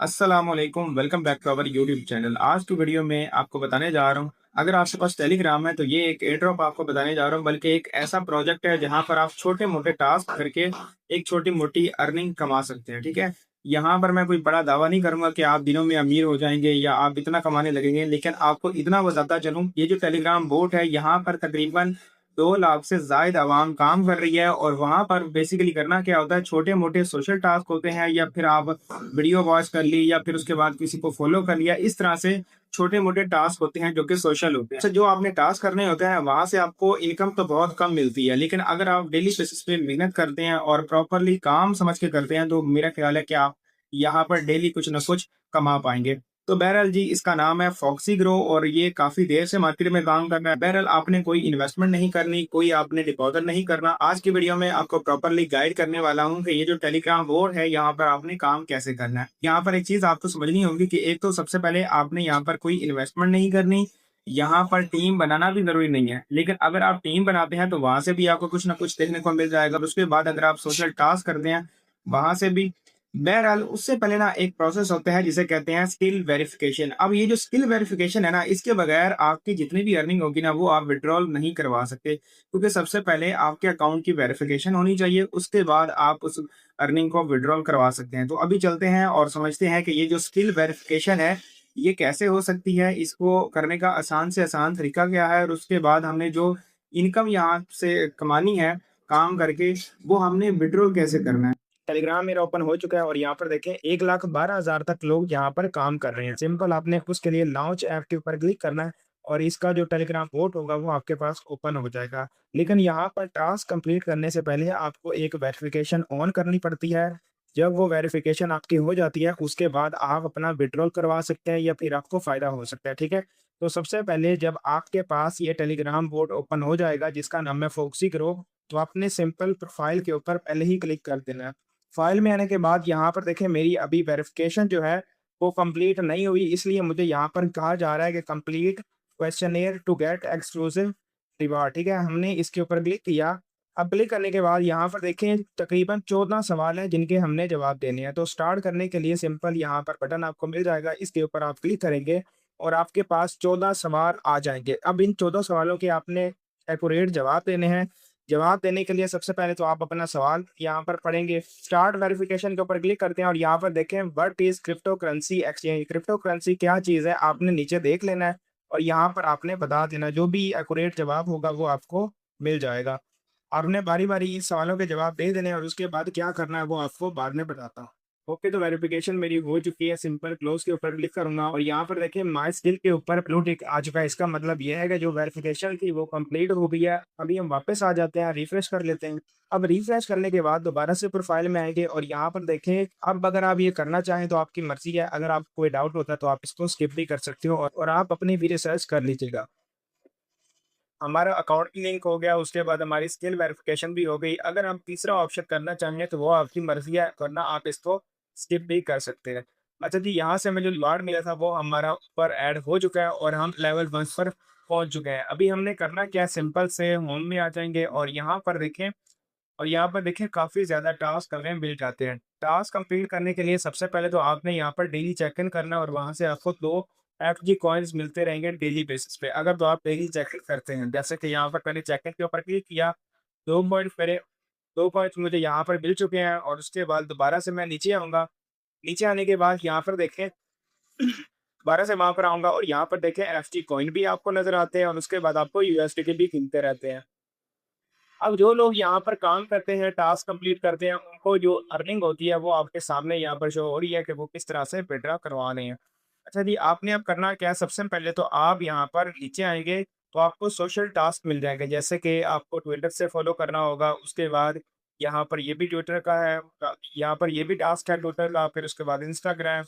अस्सलामुअलैकुम, welcome back to our YouTube channel. आज की वीडियो में आपको बताने जा रहा हूँ, अगर आपके पास टेलीग्राम है तो ये एक एयर ड्रॉप आपको बताने जा रहा हूँ, बल्कि एक ऐसा प्रोजेक्ट है जहाँ पर आप छोटे-मोटे टास्क करके एक छोटी-मोटी अर्निंग कमा सकते हैं, ठीक है? यहाँ पर मैं कोई बड़ा दावा नहीं करूँगा कि आप दिनों में अमीर हो जाएँगे या आप इतना कमाने लगेंगे, लेकिन आपको इतना बताता चलूँ, ये जो टेलीग्राम बोट है, यहाँ पर तकरीबन 2 लाख से ज़ायद अवाम काम कर रही है और वहाँ पर बेसिकली करना क्या होता है, छोटे-मोटे सोशल टास्क होते हैं या फिर आप वीडियो वॉच कर ली या फिर उसके बाद किसी को फॉलो कर लिया। इस तरह से छोटे-मोटे टास्क होते हैं जो कि सोशल होते हैं। अच्छा, जो आपने टास्क करने होते हैं वहाँ से आपको इनकम तो बहुत कम मिलती है, लेकिन अगर आप डेली बेसिस पे मेहनत करते हैं और प्रॉपर्ली काम समझ के करते हैं तो मेरा ख्याल है कि आप यहाँ पर डेली कुछ न कुछ कमा पाएँगे। तो बहरहाल जी, इसका नाम है फॉक्सी ग्रो और ये काफ़ी देर से मार्केट में काम कर रहा है। बहरहाल आपने कोई इन्वेस्टमेंट नहीं करनी, कोई आपने डिपॉज़िट नहीं करना। आज की वीडियो में आपको प्रॉपर्ली गाइड करने वाला हूँ कि ये जो टेलीग्राम बोर्ड है, यहाँ पर आपने काम कैसे करना है। यहाँ पर एक चीज़ आपको समझनी होगी कि एक तो सबसे पहले आपने यहाँ पर कोई इन्वेस्टमेंट नहीं करनी, यहाँ पर टीम बनाना भी ज़रूरी नहीं है। लेकिन अगर आप टीम बनाते हैं, तो वहाँ से भी आपको कुछ न कुछ देखने को मिल जाएगा। और उसके बाद अगर आप सोशल टास्क करते हैं, वहाँ से भी बहरहाल उससे पहले ना एक प्रोसेस होता है जिसे कहते हैं स्किल वेरिफिकेशन। अब ये जो स्किल वेरिफिकेशन है ना, इसके बगैर आपकी जितनी भी अर्निंग होगी ना वो आप विड्रॉल नहीं करवा सकते, क्योंकि सबसे पहले आपके अकाउंट की वेरिफिकेशन होनी चाहिए, उसके बाद आप उस अर्निंग को विड्रॉल करवा सकते हैं। तो अभी चलते हैं और समझते हैं कि ये जो स्किल वेरिफिकेशन है ये कैसे हो सकती है, इसको करने का आसान से आसान तरीका क्या है और उसके बाद हमने जो इनकम यहाँ से कमानी है काम करके, वो हमने विड्रॉल कैसे करना है। टेलीग्राम मेरा ओपन हो चुका है और यहाँ पर देखें 1,12,000 तक लोग यहाँ पर काम कर रहे हैं। सिंपल आपने उसके लिए लॉन्च ऐप के ऊपर क्लिक करना है और इसका जो टेलीग्राम बोट होगा वो आपके पास ओपन हो जाएगा। लेकिन यहाँ पर टास्क कंप्लीट करने से पहले आपको एक वेरिफिकेशन ऑन करनी पड़ती है। जब वो वेरिफिकेशन आपकी हो जाती है उसके बाद आप अपना विड्रॉल करवा सकते हैं या फिर आपको फ़ायदा हो सकता है, ठीक है? तो सबसे पहले जब आपके पास ये टेलीग्राम बोट ओपन हो जाएगा जिसका नाम है फोक्सी ग्रो, तो आपने सिंपल प्रोफाइल के ऊपर पहले ही क्लिक कर देना है। फाइल में आने के बाद यहाँ पर देखें मेरी अभी वेरिफिकेशन जो है वो कंप्लीट नहीं हुई, इसलिए मुझे यहाँ पर कहा जा रहा है कि complete questionnaire to get exclusive reward, ठीक है? हमने इसके ऊपर क्लिक किया। अब क्लिक करने के बाद यहाँ पर देखें तकरीबन 14 सवाल हैं जिनके हमने जवाब देने हैं। तो स्टार्ट करने के लिए सिंपल यहाँ पर बटन आपको मिल जाएगा, इसके ऊपर आप क्लिक करेंगे और आपके पास 14 सवाल आ जाएंगे। अब इन 14 सवालों के आपने एक्यूरेट जवाब देने हैं। जवाब देने के लिए सबसे पहले तो आप अपना सवाल यहाँ पर पढ़ेंगे। स्टार्ट वेरिफिकेशन के ऊपर क्लिक करते हैं और यहाँ पर देखें what is crypto currency exchange. Crypto currency क्या चीज़ है आपने नीचे देख लेना है और यहाँ पर आपने बता देना, जो भी एक्यूरेट जवाब होगा वो आपको मिल जाएगा। आपने बारी बारी इस सवालों के जवाब दे देने हैं और उसके बाद क्या करना है वो आपको बाद में बताता हूँ। ओके, तो वेरिफिकेशन मेरी हो चुकी है। सिंपल क्लोज के ऊपर क्लिक करूंगा और यहाँ पर देखिए माई स्किल के ऊपर ब्लू टिक आ चुका है। इसका मतलब ये है कि जो वेरिफिकेशन थी वो कंप्लीट हो गई है। अभी हम वापस आ जाते हैं, रिफ्रेश कर लेते हैं। अब रिफ्रेश करने के बाद दोबारा से प्रोफाइल में आएंगे और यहाँ पर देखें, अब अगर आप ये करना चाहें तो आपकी मर्जी है। अगर आपको कोई डाउट होता है तो आप इसको स्किप भी कर सकते हो और आप अपनी भी रिसर्च कर लीजिएगा। हमारा अकाउंट भी लिंक हो गया, उसके बाद हमारी स्किल वेरिफिकेशन भी हो गई। अगर हम तीसरा ऑप्शन करना चाहेंगे तो वो आपकी मर्ज़ी है, वरना आप इसको स्किप भी कर सकते हैं। अच्छा जी, यहाँ से हमें जो रिवार्ड मिला था वो हमारा ऊपर ऐड हो चुका है और हम लेवल 1 पर पहुँच चुके हैं। अभी हमने करना क्या है, सिंपल से होम में आ जाएँगे और यहाँ पर देखें काफ़ी ज़्यादा टास्क हमें मिल जाते हैं। टास्क कंप्लीट करने के लिए सबसे पहले तो आपने यहाँ पर डेली चेक इन करना है और वहाँ से आपको 2 एफजी कॉइन्स मिलते रहेंगे डेली बेसिस पे, अगर तो आप डेली चेक इन करते हैं। जैसे कि यहाँ पर मैंने चेक इन के ऊपर क्लिक किया, 2 पॉइंट्स मुझे यहाँ पर मिल चुके हैं और उसके बाद दोबारा से मैं नीचे आऊँगा। नीचे आने के बाद यहाँ पर देखें दोबारा से वहाँ पर आऊँगा और यहाँ पर देखें एफजी कॉइन भी आपको नज़र आते हैं और उसके बाद आपको यूएसडीटी भी गिनते रहते हैं। अब जो लोग यहाँ पर काम करते हैं, टास्क कंप्लीट करते हैं, उनको जो अर्निंग होती है, वो आपके सामने यहाँ पर शो हो रही है कि वो किस तरह से विथड्रॉ करवा रहे हैं। अच्छा जी, आपने अब करना क्या है, सबसे पहले तो आप यहाँ पर नीचे आएँगे, तो आपको सोशल टास्क मिल जाएँगे। जैसे कि आपको ट्विटर से फॉलो करना होगा, उसके बाद यहाँ पर ये भी ट्विटर का है, यहाँ पर ये भी टास्क है ट्विटर का, फिर उसके बाद इंस्टाग्राम,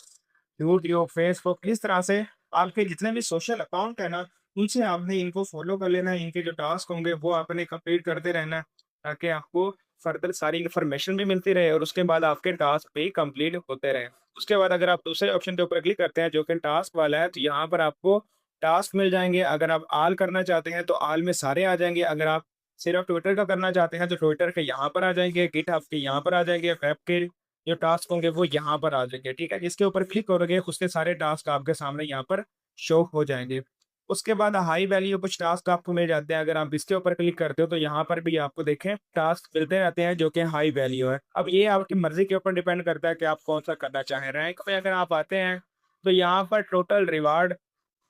यूट्यूब, फेसबुक, इस तरह से आपके जितने भी सोशल अकाउंट है ना, उनसे आपने इनको फ़ॉलो कर लेना है, इनके जो टास्क होंगे वो आपने कंप्लीट करते रहना है, ताकि आपको फर्दर सारी इन्फॉर्मेशन भी मिलती रहे और उसके बाद आपके टास्क भी कंप्लीट होते रहें। उसके बाद अगर आप दूसरे ऑप्शन के ऊपर क्लिक करते हैं जो कि टास्क वाला है, तो यहाँ पर आपको टास्क मिल जाएँगे। अगर आप ऑल करना चाहते हैं तो ऑल में सारे आ जाएँगे, अगर आप सिर्फ ट्विटर का करना चाहते हैं तो ट्विटर के यहाँ पर आ जाएँगे, गिटहब के यहाँ पर आ जाएँगे, वेब के जो टास्क होंगे वो यहाँ पर आ जाएँगे, ठीक है? जिसके ऊपर क्लिक करोगे उसके सारे टास्क आपके सामने यहाँ पर शो हो जाएँगे। उसके बाद हाई वैल्यू कुछ टास्क आपको मिल जाते हैं, अगर आप इसके ऊपर क्लिक करते हो तो यहाँ पर भी आपको देखें टास्क मिलते रहते हैं जो कि हाई वैल्यू है। अब ये आपकी मर्ज़ी के ऊपर डिपेंड करता है कि आप कौन-सा करना चाहें। रैंक में अगर आप आते हैं, तो यहाँ पर टोटल रिवार्ड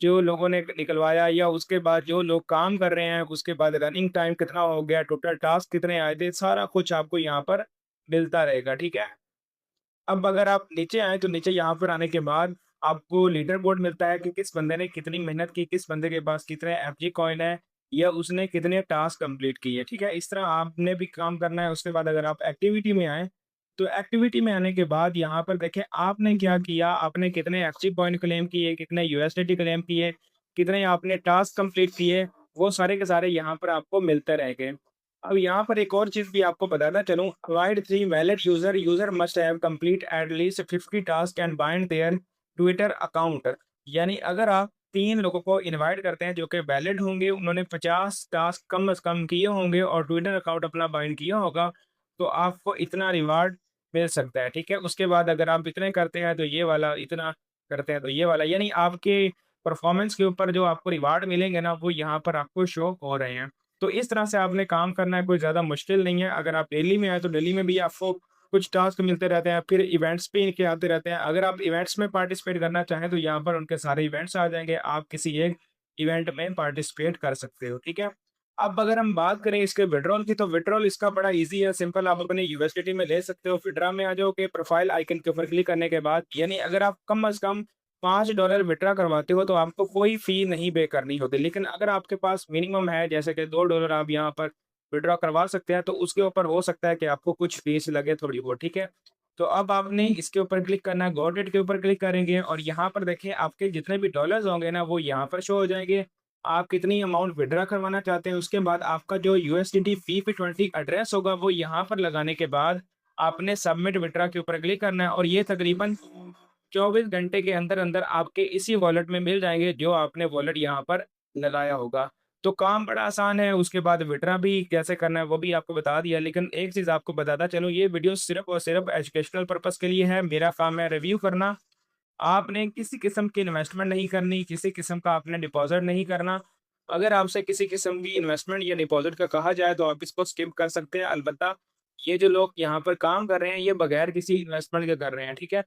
जो लोगों ने निकलवाया या उसके बाद जो लोग काम कर रहे हैं, उसके बाद रनिंग टाइम कितना हो गया, टोटल टास्क कितने आए थे, सारा कुछ आपको यहाँ पर मिलता रहेगा, ठीक है? अब अगर आप नीचे आएँ, तो नीचे यहाँ पर आने के बाद आपको लीडर बोर्ड मिलता है कि किस बंदे ने कितनी मेहनत की, किस बंदे के पास कितने एफजी कॉइन है या उसने कितने टास्क कंप्लीट किए, ठीक है? इस तरह आपने भी काम करना है। उसके बाद अगर आप एक्टिविटी में आएँ, तो एक्टिविटी में आने के बाद यहाँ पर देखें आपने क्या किया, आपने कितने एफजी कॉइन क्लेम किए, कितने यूएसडीटी क्लेम किए, कितने आपने टास्क कंप्लीट किए, वो सारे के सारे यहाँ पर आपको मिलते रहेंगे। अब यहाँ पर एक और चीज़ भी आपको बताना चलूँ, avoid 3 valid user must have complete at least 50 task and bind their Twitter account. यानी अगर आप 3 लोगों को इनवाइट करते हैं जो कि वैलिड होंगे, उन्होंने 50 टास्क कम से कम किए होंगे और ट्विटर अकाउंट अपना बाइंड किया होगा, तो आपको इतना रिवार्ड मिल सकता है, ठीक है? उसके बाद अगर आप इतने करते हैं तो ये वाला, इतना करते हैं तो ये वाला, यानी आपके परफॉर्मेंस के ऊपर जो आपको रिवार्ड मिलेंगे ना, वो यहाँ पर आपको शो हो रहे हैं। तो इस तरह से आपने काम करना है, कोई ज़्यादा मुश्किल नहीं है। अगर आप डेली में आए तो डेली में भी आपको कुछ टास्क मिलते रहते हैं, फिर इवेंट्स भी इनके आते रहते हैं। अगर आप इवेंट्स में पार्टिसिपेट करना चाहें तो यहाँ पर उनके सारे इवेंट्स आ जाएँगे, आप किसी एक इवेंट में पार्टिसिपेट कर सकते हो, ठीक है? अब अगर हम बात करें इसके विथड्रॉल की, तो विथड्रॉल इसका बड़ा ईज़ी है, सिंपल, आप अपने यूएसडीटी में ले सकते हो। विथड्रॉ में आ जाओगे, प्रोफाइल आइकन के ऊपर क्लिक करने के बाद, यानी अगर आप कम से कम $5 विथड्रॉ करवाते हो तो आपको कोई फ़ी नहीं पे करनी होती। लेकिन अगर आपके पास मिनिमम है, जैसे कि $2 आप यहाँ पर विथड्रॉ करवा सकते हैं, तो उसके ऊपर हो सकता है कि आपको कुछ फ़ीस लगे थोड़ी बहुत, ठीक है? तो अब आपने इसके ऊपर क्लिक करना है, गॉट इट के ऊपर क्लिक करेंगे और यहाँ पर देखिए आपके जितने भी डॉलर्स होंगे ना, वो यहाँ पर शो हो जाएँगे। आप कितनी अमाउंट विथड्रॉ करवाना चाहते हैं, उसके बाद आपका जो यूएसडीटी फी20 एड्रेस होगा, वो यहाँ पर लगाने के बाद आपने सबमिट विथड्रॉ के ऊपर क्लिक करना है और ये तकरीबन 24 घंटे के अंदर-अंदर आपके इसी वॉलेट में मिल जाएँगे, जो आपने वॉलेट यहाँ पर लगाया होगा। तो काम बड़ा आसान है, उसके बाद विथड्रॉ भी कैसे करना है, वो भी आपको बता दिया। लेकिन एक चीज़ आपको बताता चलूँ, ये वीडियो सिर्फ़ और सिर्फ़ एजुकेशनल पर्पज़ के लिए है। मेरा काम है रिव्यू करना। आपने किसी किस्म की इन्वेस्टमेंट नहीं करनी, किसी किस्म का आपने डिपॉज़िट नहीं करना। अगर आपसे किसी किस्म की इन्वेस्टमेंट या डिपॉज़िट का कहा जाए, तो आप इसको स्किप कर सकते हैं। अलबत्ता ये जो लोग यहाँ पर काम कर रहे हैं, ये बगैर किसी इन्वेस्टमेंट के कर रहे हैं, ठीक है?